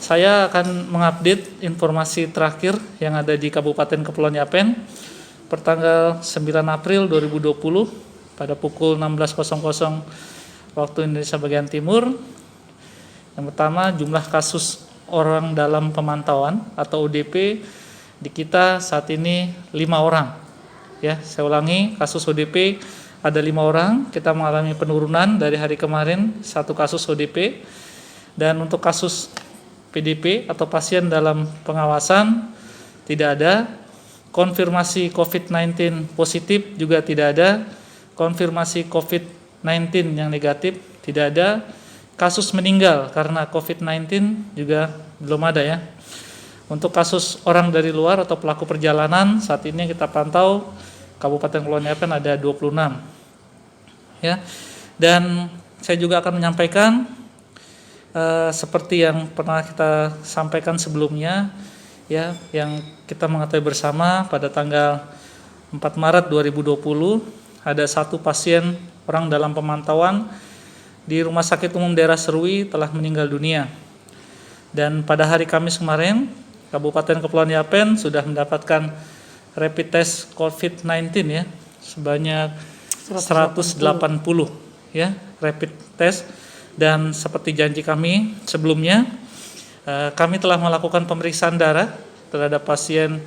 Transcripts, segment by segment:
saya akan mengupdate informasi terakhir yang ada di Kabupaten Kepulauan Yapen pertanggal 9 April 2020 pada pukul 16.00 waktu Indonesia bagian timur. Yang pertama, jumlah kasus orang dalam pemantauan atau ODP di kita saat ini 5 orang. Ya, saya ulangi, kasus ODP ada 5 orang, kita mengalami penurunan dari hari kemarin 1 kasus ODP. Dan untuk kasus PDP atau pasien dalam pengawasan tidak ada, konfirmasi COVID-19 positif juga tidak ada, konfirmasi COVID-19 yang negatif tidak ada, kasus meninggal karena COVID-19 juga belum ada ya. Untuk kasus orang dari luar atau pelaku perjalanan saat ini kita pantau Kabupaten Kepulauan Yapen ada 26 ya. Dan saya juga akan menyampaikan seperti yang pernah kita sampaikan sebelumnya ya, yang kita mengetahui bersama pada tanggal 4 Maret 2020 ada 1 pasien orang dalam pemantauan di Rumah Sakit Umum Daerah Serui telah meninggal dunia. Dan pada hari Kamis kemarin Kabupaten Kepulauan Yapen sudah mendapatkan rapid test COVID-19 ya, sebanyak 180 ya rapid test. Dan seperti janji kami sebelumnya, kami telah melakukan pemeriksaan darah terhadap pasien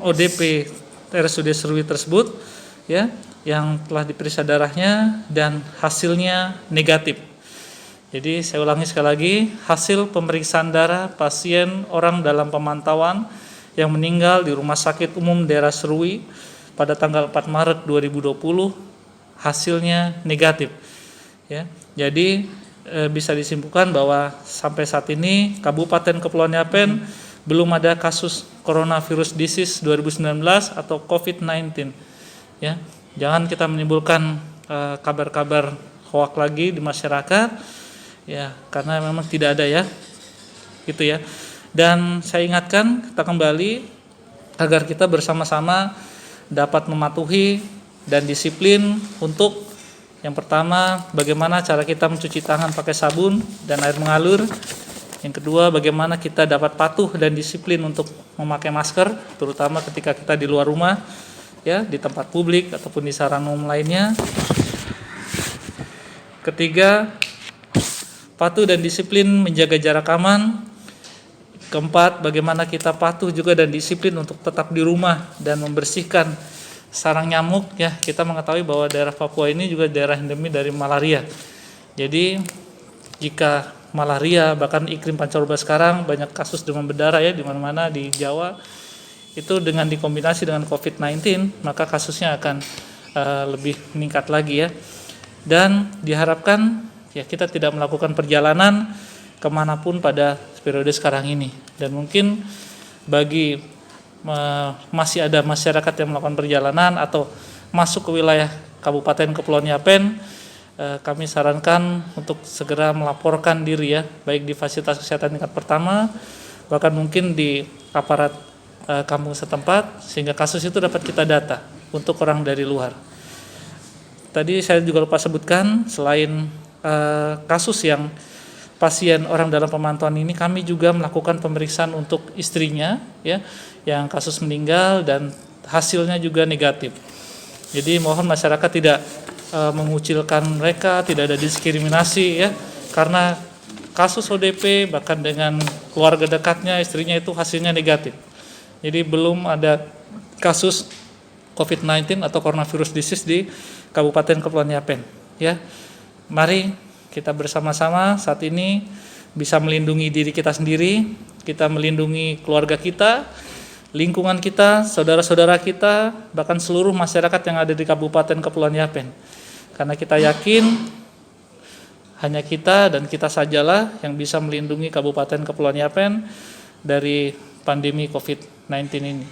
ODP RSUD Serui tersebut ya, yang telah diperiksa darahnya dan hasilnya negatif. Jadi saya ulangi sekali lagi, hasil pemeriksaan darah pasien orang dalam pemantauan yang meninggal di Rumah Sakit Umum Daerah Serui pada tanggal 4 Maret 2020 hasilnya negatif. Ya, jadi bisa disimpulkan bahwa sampai saat ini Kabupaten Kepulauan Yapen belum ada kasus coronavirus disease 2019 atau COVID-19. Ya, jangan kita menimbulkan kabar-kabar hoak lagi di masyarakat, ya, karena memang tidak ada ya, gitu ya. Dan saya ingatkan kita kembali agar kita bersama-sama dapat mematuhi dan disiplin untuk yang pertama, bagaimana cara kita mencuci tangan pakai sabun dan air mengalir. Yang kedua, bagaimana kita dapat patuh dan disiplin untuk memakai masker, terutama ketika kita di luar rumah, ya, di tempat publik ataupun di sarana umum lainnya. Ketiga, patuh dan disiplin menjaga jarak aman. Keempat, bagaimana kita patuh juga dan disiplin untuk tetap di rumah dan membersihkan sarang nyamuk ya. Kita mengetahui bahwa daerah Papua ini juga daerah endemi dari malaria. Jadi jika malaria, bahkan iklim pancaroba sekarang banyak kasus demam berdarah ya di mana-mana di Jawa, itu dengan dikombinasi dengan COVID-19 maka kasusnya akan lebih meningkat lagi ya. Dan diharapkan ya kita tidak melakukan perjalanan kemanapun pada periode sekarang ini. Dan mungkin bagi masih ada masyarakat yang melakukan perjalanan atau masuk ke wilayah Kabupaten Kepulauan Yapen, kami sarankan untuk segera melaporkan diri ya, baik di fasilitas kesehatan tingkat pertama, bahkan mungkin di aparat kampung setempat, sehingga kasus itu dapat kita data untuk orang dari luar. Tadi saya juga lupa sebutkan, selain kasus yang pasien orang dalam pemantauan ini, kami juga melakukan pemeriksaan untuk istrinya ya, yang kasus meninggal dan hasilnya juga negatif. Jadi mohon masyarakat tidak mengucilkan mereka, tidak ada diskriminasi ya, karena kasus ODP bahkan dengan keluarga dekatnya istrinya itu hasilnya negatif. Jadi belum ada kasus COVID-19 atau coronavirus disease di Kabupaten Kepulauan Yapen ya. Mari kita bersama-sama saat ini bisa melindungi diri kita sendiri, kita melindungi keluarga kita, lingkungan kita, saudara-saudara kita, bahkan seluruh masyarakat yang ada di Kabupaten Kepulauan Yapen. Karena kita yakin hanya kita dan kita sajalah yang bisa melindungi Kabupaten Kepulauan Yapen dari pandemi COVID-19 ini.